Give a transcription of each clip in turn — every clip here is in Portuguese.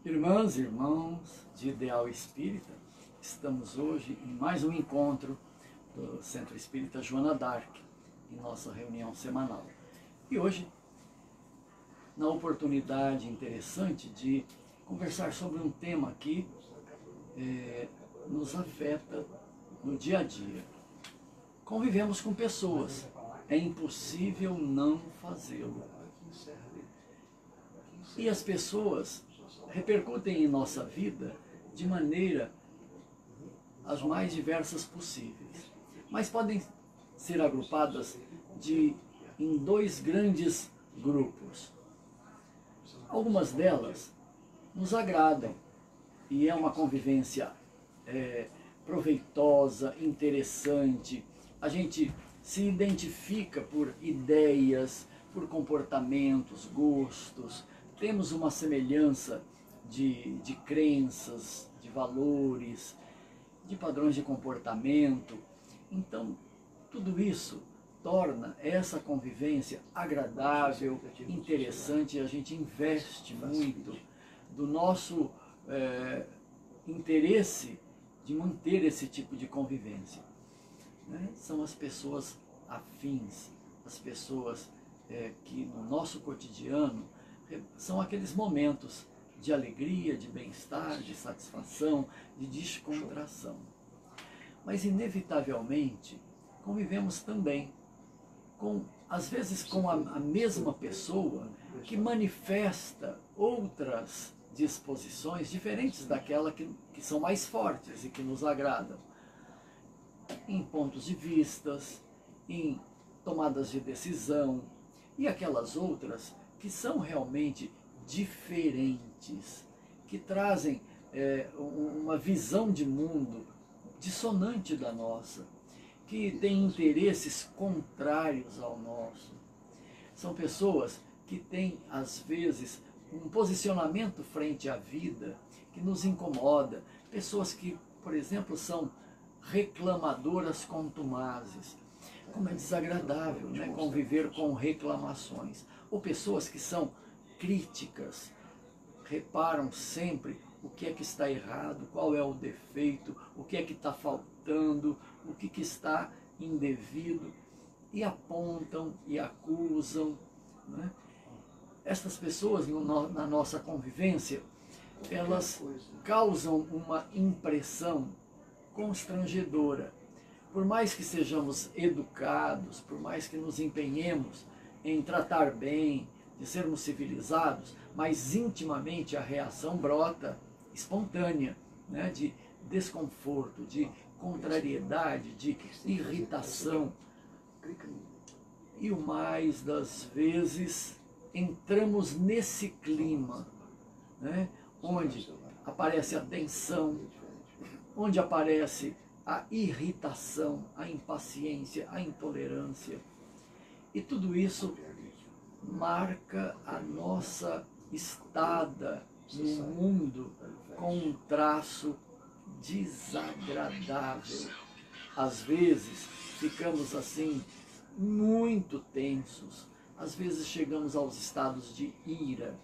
Irmãs e irmãos de Ideal Espírita, estamos hoje em mais um encontro do Centro Espírita Joana d'Arc, em nossa reunião semanal. E hoje, na oportunidade interessante de conversar sobre um tema que nos afeta no dia a dia. Convivemos com pessoas, é impossível não fazê-lo. E as pessoas repercutem em nossa vida de maneira as mais diversas possíveis, mas podem ser agrupadas em dois grandes grupos. Algumas delas nos agradam e é uma convivência proveitosa, interessante. A gente se identifica por ideias, por comportamentos, gostos, temos uma semelhança de crenças, de valores, de padrões de comportamento. Então, tudo isso torna essa convivência agradável, interessante, e a gente investe muito do nosso interesse de manter esse tipo de convivência. São as pessoas afins, as pessoas que no nosso cotidiano são aqueles momentos de alegria, de bem-estar, de satisfação, de descontração. Mas inevitavelmente convivemos também às vezes com a mesma pessoa que manifesta outras disposições diferentes daquela que são mais fortes e que nos agradam, em pontos de vistas, em tomadas de decisão, e aquelas outras que são realmente diferentes, que trazem uma visão de mundo dissonante da nossa, que têm interesses contrários ao nosso. São pessoas que têm, às vezes, um posicionamento frente à vida que nos incomoda, pessoas que, por exemplo, são reclamadoras contumazes. Como é desagradável, né, conviver com reclamações. Ou pessoas que são críticas, reparam sempre o que é que está errado, qual é o defeito, o que é que está faltando, o que está indevido, e apontam e acusam. Né? Essas pessoas, na nossa convivência, elas causam uma impressão constrangedora. Por mais que sejamos educados, por mais que nos empenhemos em tratar bem, de sermos civilizados, mas intimamente a reação brota espontânea, né, de desconforto, de contrariedade, de irritação. E o mais das vezes entramos nesse clima, né, onde aparece a tensão, onde aparece a irritação, a impaciência, a intolerância. E tudo isso marca a nossa estada no mundo com um traço desagradável. Às vezes ficamos assim muito tensos, às vezes chegamos aos estados de ira,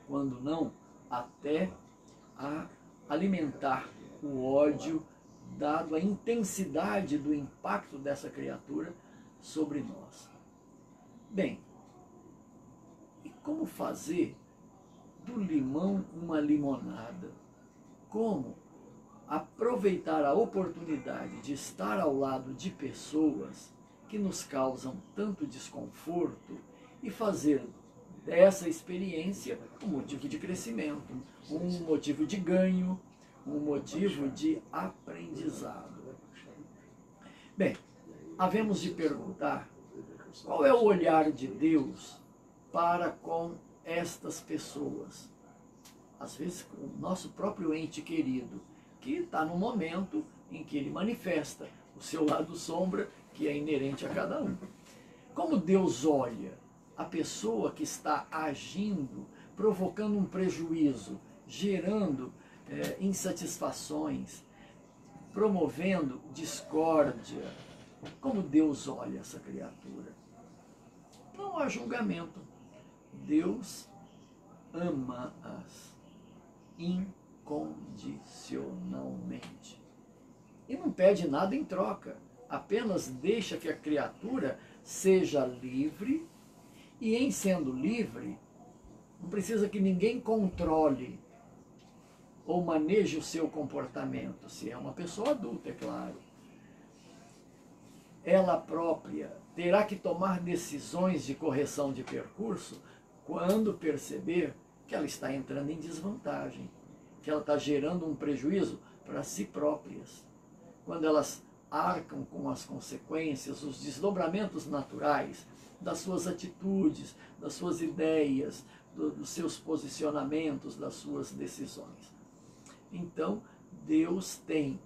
quando não até a alimentar o ódio, dado a intensidade do impacto dessa criatura sobre nós. Bem, e como fazer do limão uma limonada? Como aproveitar a oportunidade de estar ao lado de pessoas que nos causam tanto desconforto e fazer dessa experiência um motivo de crescimento, um motivo de ganho, um motivo de aprendizado? Bem, havemos de perguntar qual é o olhar de Deus para com estas pessoas. Às vezes, o nosso próprio ente querido, que está no momento em que ele manifesta o seu lado sombra, que é inerente a cada um. Como Deus olha a pessoa que está agindo, provocando um prejuízo, gerando insatisfações, promovendo discórdia? Como Deus olha essa criatura? Não há julgamento. Deus ama-as. incondicionalmente. E não pede nada em troca, apenas deixa que a criatura seja livre, e em sendo livre, não precisa que ninguém controle ou maneje o seu comportamento, se é uma pessoa adulta, é claro. Ela própria terá que tomar decisões de correção de percurso quando perceber que ela está entrando em desvantagem, que ela está gerando um prejuízo para si próprias. Quando elas arcam com as consequências, os desdobramentos naturais das suas atitudes, das suas ideias, dos seus posicionamentos, das suas decisões. Então, Deus tem,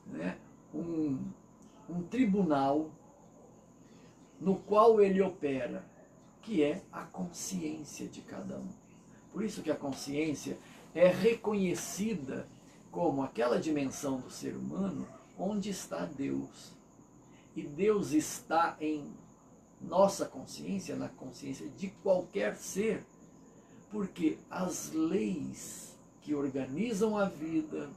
né, um tribunal no qual ele opera, que é a consciência de cada um. Por isso que a consciência é reconhecida como aquela dimensão do ser humano onde está Deus. E Deus está em nossa consciência, na consciência de qualquer ser, porque as leis que organizam a vida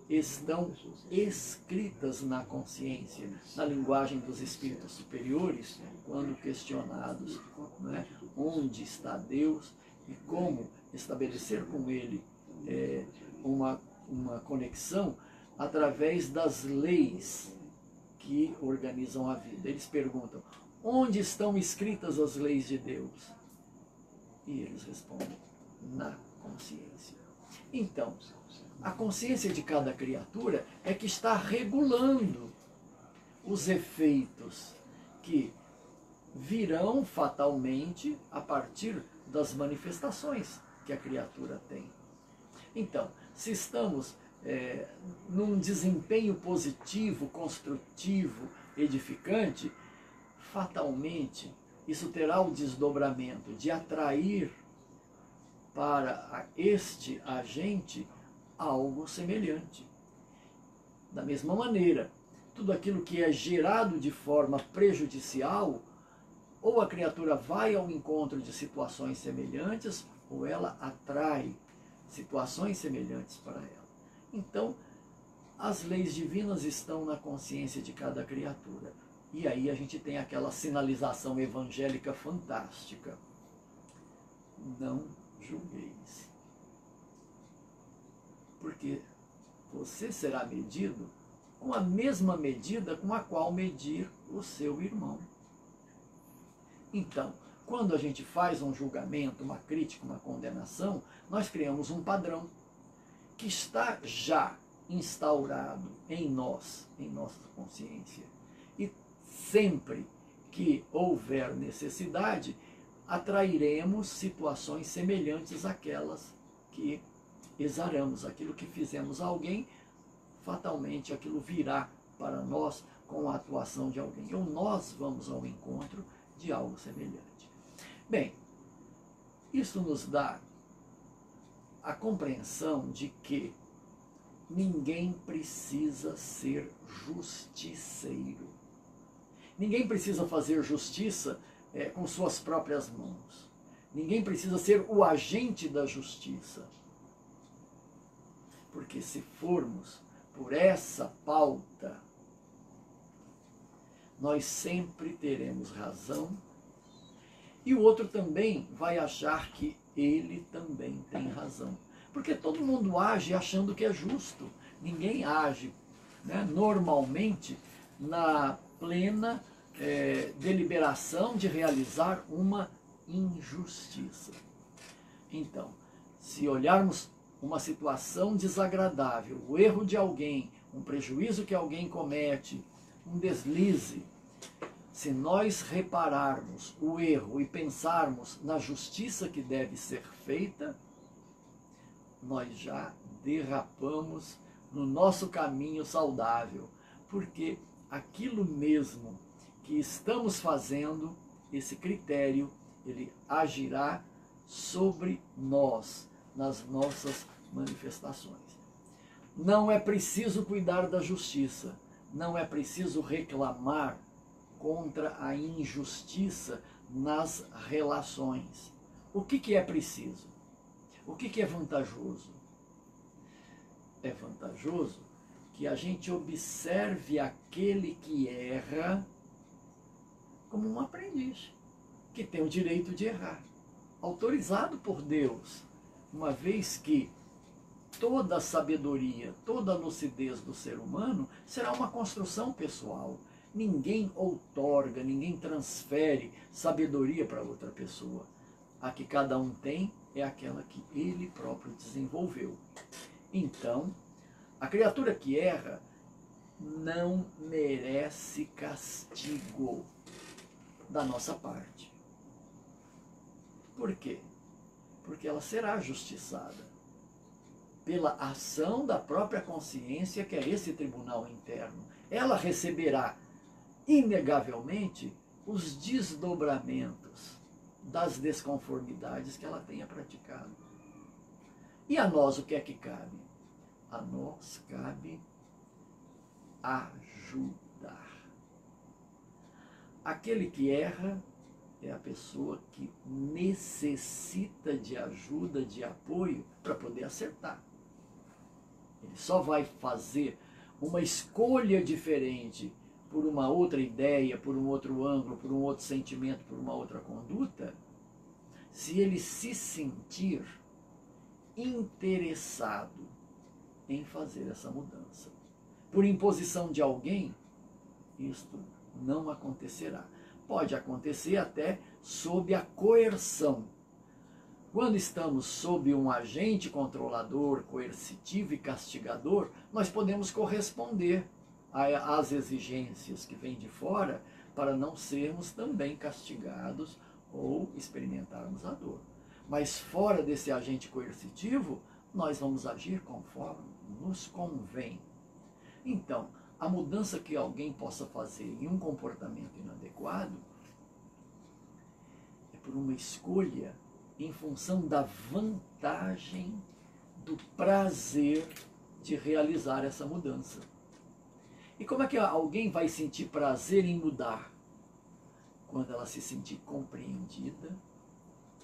estão escritas na consciência, na linguagem dos espíritos superiores, quando questionados, né, onde está Deus e como estabelecer com ele uma conexão através das leis que organizam a vida. Eles perguntam, onde estão escritas as leis de Deus? E eles respondem, na consciência. Então, a consciência de cada criatura é que está regulando os efeitos que virão fatalmente a partir das manifestações que a criatura tem. Então, se estamos num desempenho positivo, construtivo, edificante, fatalmente isso terá o desdobramento de atrair para este agente algo semelhante. Da mesma maneira, tudo aquilo que é gerado de forma prejudicial, ou a criatura vai ao encontro de situações semelhantes, ou ela atrai situações semelhantes para ela. Então, as leis divinas estão na consciência de cada criatura. E aí a gente tem aquela sinalização evangélica fantástica. Não julgueis. Porque você será medido com a mesma medida com a qual medir o seu irmão. Então, quando a gente faz um julgamento, uma crítica, uma condenação, nós criamos um padrão que está já instaurado em nós, em nossa consciência. E sempre que houver necessidade, atrairemos situações semelhantes àquelas que exaramos. Aquilo que fizemos a alguém, fatalmente aquilo virá para nós com a atuação de alguém. Ou nós vamos ao encontro de algo semelhante. Bem, isso nos dá a compreensão de que ninguém precisa ser justiceiro. Ninguém precisa fazer justiça com suas próprias mãos. Ninguém precisa ser o agente da justiça. Porque se formos por essa pauta, nós sempre teremos razão e o outro também vai achar que ele também tem razão. Porque todo mundo age achando que é justo. Ninguém age, né, normalmente na plena deliberação de realizar uma injustiça. Então, se olharmos uma situação desagradável, o erro de alguém, um prejuízo que alguém comete, um deslize, se nós repararmos o erro e pensarmos na justiça que deve ser feita, nós já derrapamos no nosso caminho saudável, porque aquilo mesmo que estamos fazendo, esse critério, ele agirá sobre nós, nas nossas manifestações. Não é preciso cuidar da justiça, não é preciso reclamar contra a injustiça nas relações. O que é preciso? O que é vantajoso? É vantajoso que a gente observe aquele que erra como um aprendiz, que tem o direito de errar, autorizado por Deus, uma vez que toda a sabedoria, toda a lucidez do ser humano será uma construção pessoal. Ninguém outorga, ninguém transfere sabedoria para outra pessoa. A que cada um tem é aquela que ele próprio desenvolveu. Então, a criatura que erra não merece castigo da nossa parte. Por quê? Porque ela será justiçada pela ação da própria consciência, que é esse tribunal interno. Ela receberá, inegavelmente, os desdobramentos das desconformidades que ela tenha praticado. E a nós o que é que cabe? A nós cabe ajudar. Aquele que erra é a pessoa que necessita de ajuda, de apoio, para poder acertar. Ele só vai fazer uma escolha diferente por uma outra ideia, por um outro ângulo, por um outro sentimento, por uma outra conduta, se ele se sentir interessado em fazer essa mudança. Por imposição de alguém, isto não acontecerá. Pode acontecer até sob a coerção. Quando estamos sob um agente controlador, coercitivo e castigador, nós podemos corresponder às exigências que vêm de fora para não sermos também castigados ou experimentarmos a dor. Mas fora desse agente coercitivo, nós vamos agir conforme nos convém. Então, a mudança que alguém possa fazer em um comportamento inadequado é por uma escolha em função da vantagem, do prazer de realizar essa mudança. E como é que alguém vai sentir prazer em mudar? Quando ela se sentir compreendida,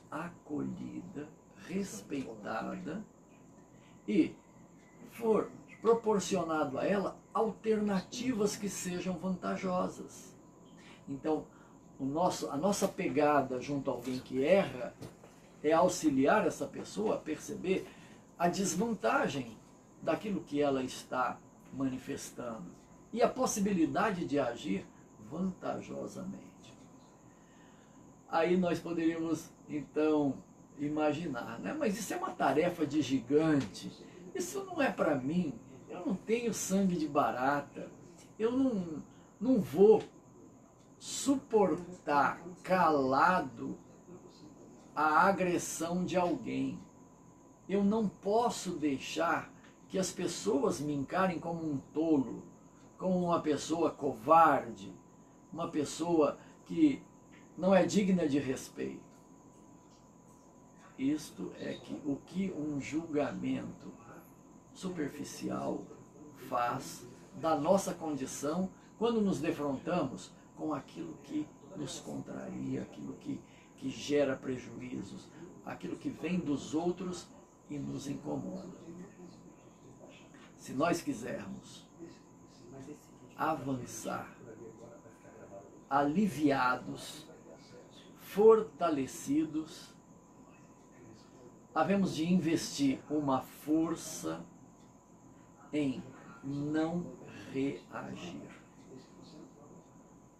acolhida, respeitada e for proporcionado a ela alternativas que sejam vantajosas. Então, a nossa pegada junto a alguém que erra é auxiliar essa pessoa a perceber a desvantagem daquilo que ela está manifestando e a possibilidade de agir vantajosamente. Aí nós poderíamos, então, imaginar, né? Mas isso é uma tarefa de gigante, isso não é para mim, eu não tenho sangue de barata, eu não vou suportar calado a agressão de alguém. Eu não posso deixar que as pessoas me encarem como um tolo, como uma pessoa covarde, uma pessoa que não é digna de respeito. Isto é o que um julgamento superficial faz da nossa condição quando nos defrontamos com aquilo que nos contraria, aquilo que gera prejuízos, aquilo que vem dos outros e nos incomoda. Se nós quisermos avançar aliviados, fortalecidos, havemos de investir uma força em não reagir.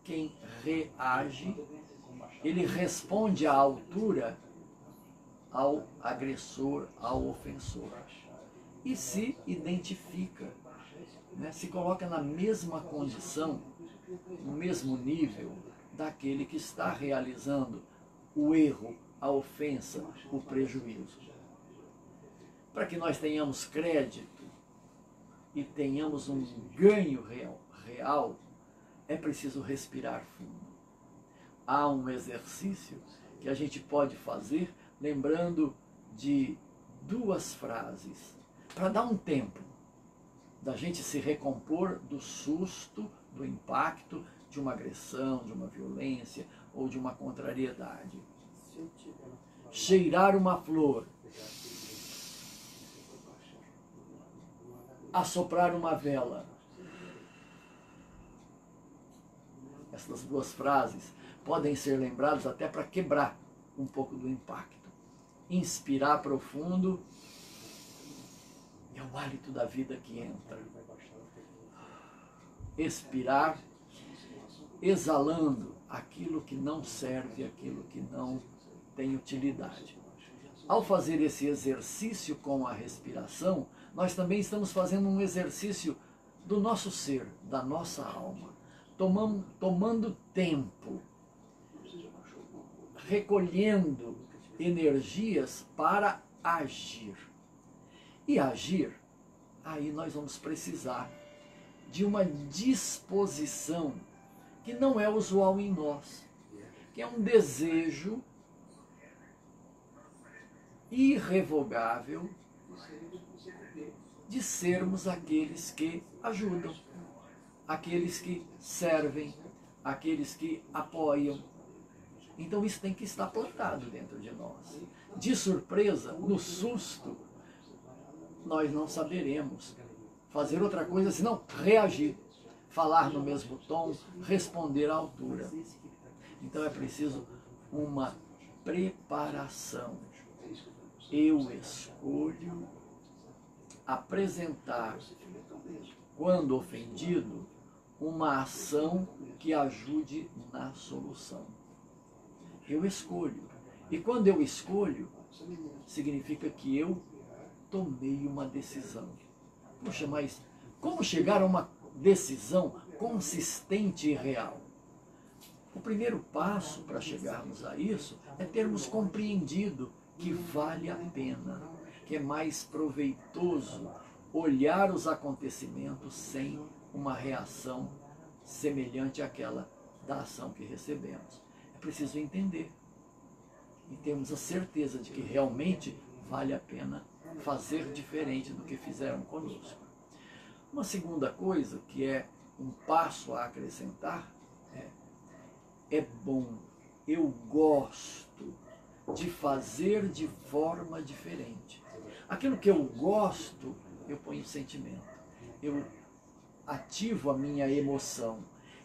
Quem reage, ele responde à altura ao agressor, ao ofensor. E se identifica, né, se coloca na mesma condição, no mesmo nível daquele que está realizando o erro, a ofensa, o prejuízo. Para que nós tenhamos crédito e tenhamos um ganho real, é preciso respirar fundo. Há um exercício que a gente pode fazer lembrando de duas frases, para dar um tempo da gente se recompor do susto, do impacto de uma agressão, de uma violência ou de uma contrariedade. Cheirar uma flor assoprar uma vela. Essas duas frases podem ser lembradas até para quebrar um pouco do impacto. Inspirar profundo, é o hálito da vida que entra. Expirar, exalando aquilo que não serve, aquilo que não tem utilidade. Ao fazer esse exercício com a respiração, nós também estamos fazendo um exercício do nosso ser, da nossa alma, tomando tempo, recolhendo energias para agir. E agir, aí nós vamos precisar de uma disposição que não é usual em nós, que é um desejo irrevogável de sermos aqueles que ajudam, aqueles que servem, aqueles que apoiam. Então isso tem que estar plantado dentro de nós. De surpresa, no susto, nós não saberemos fazer outra coisa senão reagir, falar no mesmo tom, responder à altura. Então é preciso uma preparação. Eu escolho apresentar, quando ofendido, uma ação que ajude na solução. Eu escolho. E quando eu escolho, significa que eu tomei uma decisão. Puxa, mas como chegar a uma decisão consistente e real? O primeiro passo para chegarmos a isso é termos compreendido que vale a pena, que é mais proveitoso olhar os acontecimentos sem uma reação semelhante àquela da ação que recebemos. É preciso entender e termos a certeza de que realmente vale a pena fazer diferente do que fizeram conosco. Uma segunda coisa, que é um passo a acrescentar, é bom, eu gosto de fazer de forma diferente. Aquilo que eu gosto, eu ponho sentimento, eu ativo a minha emoção.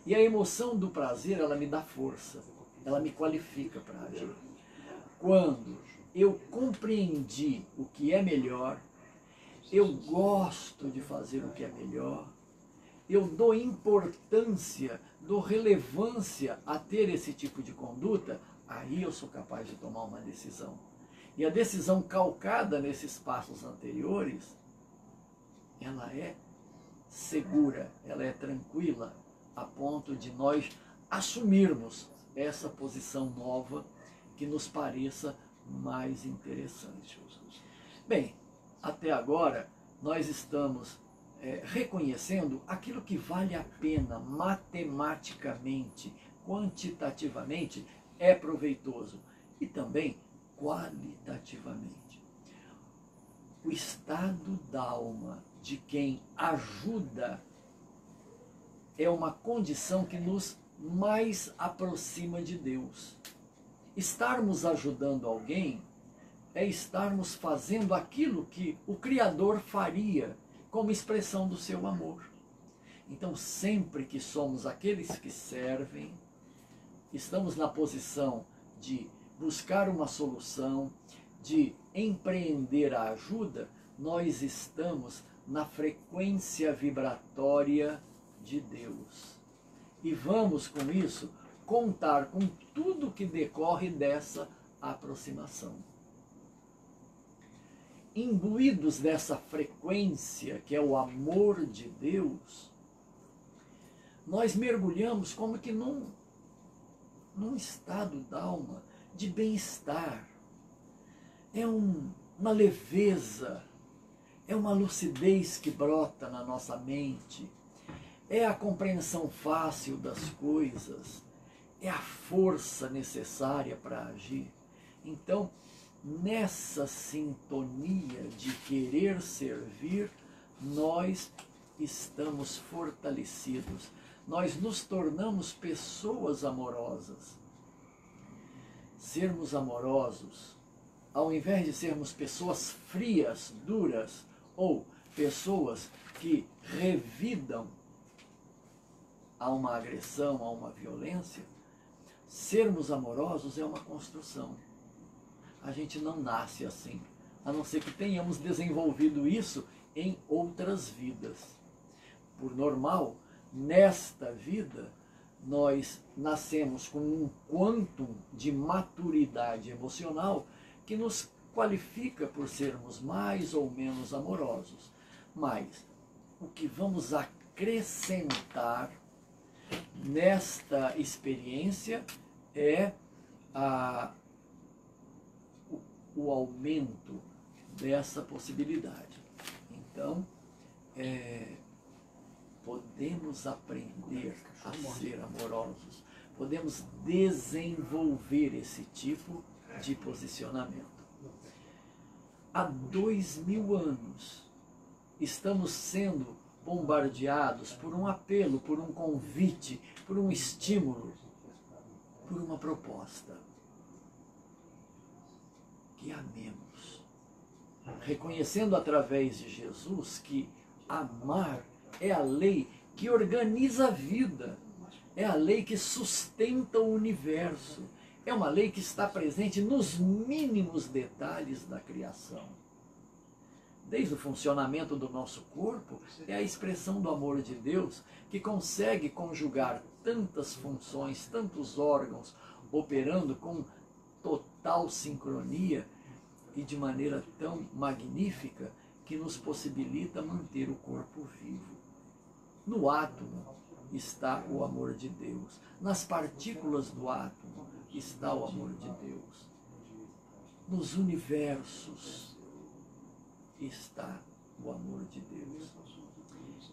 E a emoção do prazer, ela me dá força, ela me qualifica para agir. Quando eu compreendi o que é melhor, eu gosto de fazer o que é melhor, eu dou importância, dou relevância a ter esse tipo de conduta, aí eu sou capaz de tomar uma decisão. E a decisão calcada nesses passos anteriores, ela é segura, ela é tranquila, a ponto de nós assumirmos essa posição nova que nos pareça mais interessante. Bem, até agora nós estamos reconhecendo aquilo que vale a pena matematicamente, quantitativamente, é proveitoso e também qualitativamente. O estado d'alma de quem ajuda é uma condição que nos mais aproxima de Deus. Estarmos ajudando alguém é estarmos fazendo aquilo que o Criador faria como expressão do seu amor. Então, sempre que somos aqueles que servem, estamos na posição de buscar uma solução, de empreender a ajuda, nós estamos na frequência vibratória de Deus. E vamos, com isso, contar com tudo que decorre dessa aproximação. Imbuídos dessa frequência, que é o amor de Deus, nós mergulhamos como que num estado d'alma de bem-estar. É uma leveza, é uma lucidez que brota na nossa mente, é a compreensão fácil das coisas, é a força necessária para agir. Então, nessa sintonia de querer servir, nós estamos fortalecidos, nós nos tornamos pessoas amorosas. Sermos amorosos, ao invés de sermos pessoas frias, duras, ou pessoas que revidam a uma agressão, a uma violência, sermos amorosos é uma construção. A gente não nasce assim, a não ser que tenhamos desenvolvido isso em outras vidas. Por normal, nesta vida, nós nascemos com um quantum de maturidade emocional que nos qualifica por sermos mais ou menos amorosos. Mas o que vamos acrescentar nesta experiência é o aumento dessa possibilidade. Então, podemos aprender a ser amorosos, podemos desenvolver esse tipo de posicionamento. Há 2000 anos, estamos sendo bombardeados por um apelo, por um convite, por um estímulo, por uma proposta. Que amemos, reconhecendo através de Jesus que amar é a lei que organiza a vida, é a lei que sustenta o universo, é uma lei que está presente nos mínimos detalhes da criação. Desde o funcionamento do nosso corpo, é a expressão do amor de Deus que consegue conjugar tantas funções, tantos órgãos, operando com total sincronia e de maneira tão magnífica que nos possibilita manter o corpo vivo. No átomo está o amor de Deus. Nas partículas do átomo está o amor de Deus. Nos universos está o amor de Deus.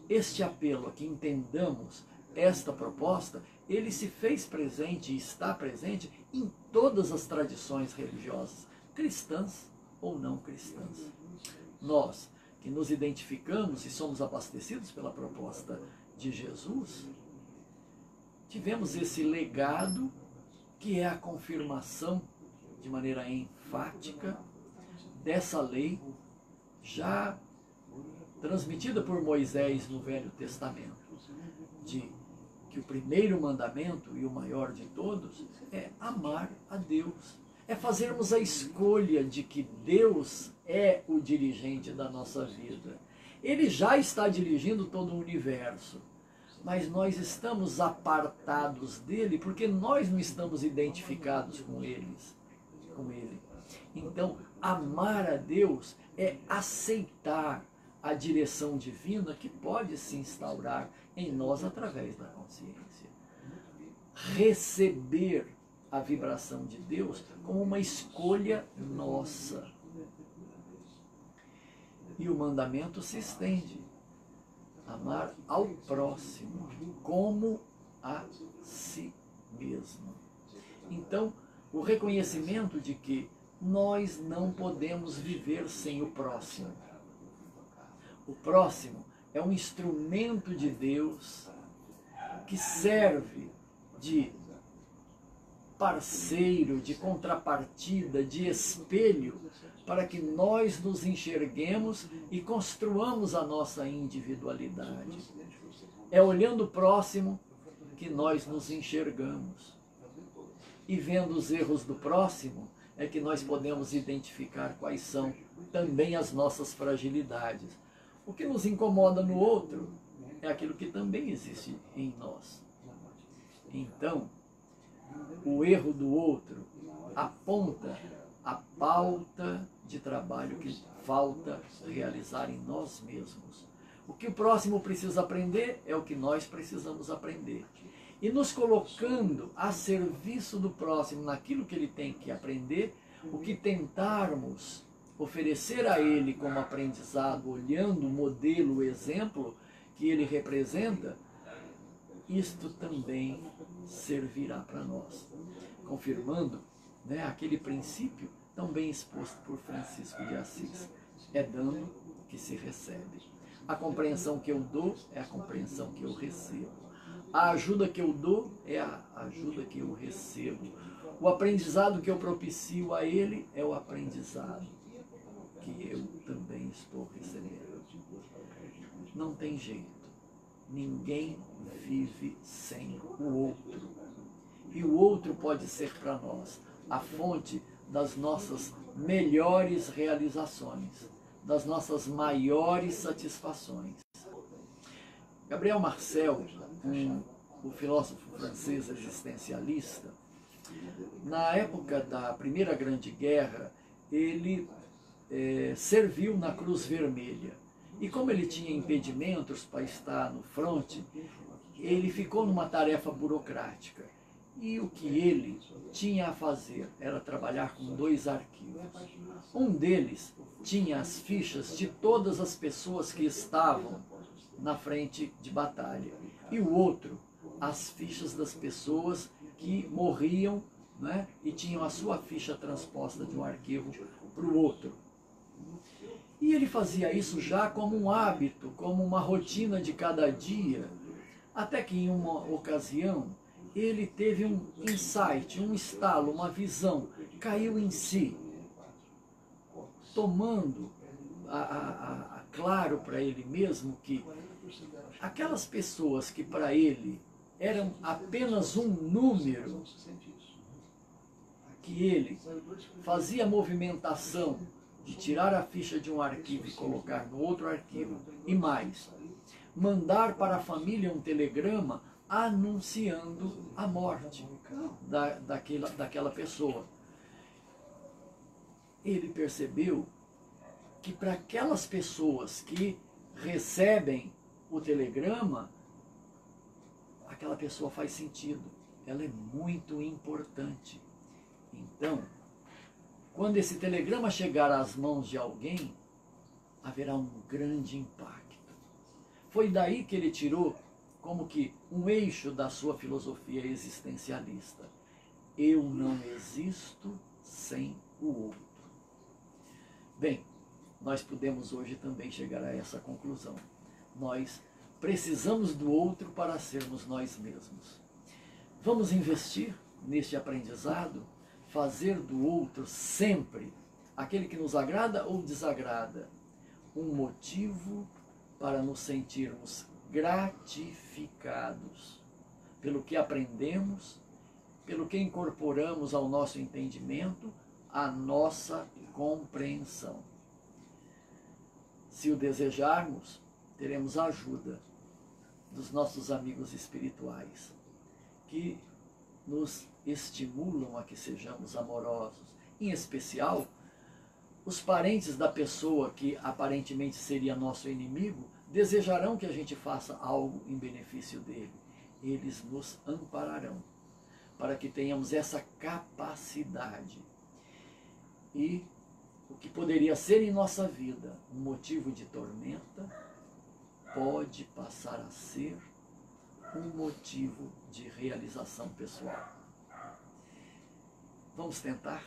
Este apelo a que entendamos esta proposta, ele se fez presente e está presente em todas as tradições religiosas, cristãs ou não cristãs. Nós, que nos identificamos e somos abastecidos pela proposta de Jesus, tivemos esse legado que é a confirmação de maneira enfática dessa lei já transmitida por Moisés no Velho Testamento, de que o primeiro mandamento e o maior de todos é amar a Deus, é fazermos a escolha de que Deus é o dirigente da nossa vida. Ele já está dirigindo todo o universo, mas nós estamos apartados dele porque nós não estamos identificados com ele. Então, amar a Deus é aceitar a direção divina que pode se instaurar em nós através da consciência. Receber a vibração de Deus como uma escolha nossa. E o mandamento se estende. Amar ao próximo como a si mesmo. Então, o reconhecimento de que nós não podemos viver sem o próximo. O próximo é um instrumento de Deus que serve de parceiro, de contrapartida, de espelho, para que nós nos enxerguemos e construamos a nossa individualidade. É olhando o próximo que nós nos enxergamos. E vendo os erros do próximo, é que nós podemos identificar quais são também as nossas fragilidades. O que nos incomoda no outro é aquilo que também existe em nós. Então, o erro do outro aponta a pauta de trabalho que falta realizar em nós mesmos. O que o próximo precisa aprender é o que nós precisamos aprender. E nos colocando a serviço do próximo naquilo que ele tem que aprender, o que tentarmos oferecer a ele como aprendizado, olhando o modelo, o exemplo que ele representa, isto também servirá para nós. Confirmando, aquele princípio tão bem exposto por Francisco de Assis. É dando que se recebe. A compreensão que eu dou é a compreensão que eu recebo. A ajuda que eu dou é a ajuda que eu recebo. O aprendizado que eu propicio a ele é o aprendizado que eu também também estou recebendo. Não tem jeito. Ninguém vive sem o outro. E o outro pode ser para nós a fonte das nossas melhores realizações, das nossas maiores satisfações. Gabriel Marcel, o filósofo francês existencialista, na época da Primeira Grande Guerra, ele serviu na Cruz Vermelha. E como ele tinha impedimentos para estar no fronte, ele ficou numa tarefa burocrática. E o que ele tinha a fazer era trabalhar com 2 arquivos. Um deles tinha as fichas de todas as pessoas que estavam na frente de batalha. E o outro, as fichas das pessoas que morriam, né, e tinham a sua ficha transposta de um arquivo para o outro. E ele fazia isso já como um hábito, como uma rotina de cada dia, até que em uma ocasião ele teve um insight, um estalo, uma visão, caiu em si, tomando claro para ele mesmo que aquelas pessoas que para ele eram apenas um número, que ele fazia a movimentação de tirar a ficha de um arquivo e colocar no outro arquivo, e mais, mandar para a família um telegrama anunciando a morte daquela pessoa. Ele percebeu que para aquelas pessoas que recebem o telegrama, aquela pessoa faz sentido, ela é muito importante. Então, quando esse telegrama chegar às mãos de alguém, haverá um grande impacto. Foi daí que ele tirou como que um eixo da sua filosofia existencialista. Eu não existo sem o outro. Bem, nós podemos hoje também chegar a essa conclusão. Nós precisamos do outro para sermos nós mesmos. Vamos investir neste aprendizado, fazer do outro sempre, aquele que nos agrada ou desagrada, um motivo para nos sentirmos gratificados pelo que aprendemos, pelo que incorporamos ao nosso entendimento, à nossa compreensão. Se o desejarmos, teremos a ajuda dos nossos amigos espirituais, que nos estimulam a que sejamos amorosos. Em especial, os parentes da pessoa que aparentemente seria nosso inimigo desejarão que a gente faça algo em benefício dele. Eles nos ampararão para que tenhamos essa capacidade. E o que poderia ser em nossa vida um motivo de tormenta pode passar a ser um motivo de realização pessoal. Vamos tentar?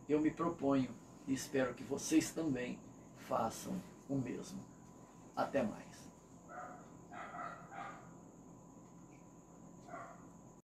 Eu me proponho e espero que vocês também façam o mesmo. Até mais.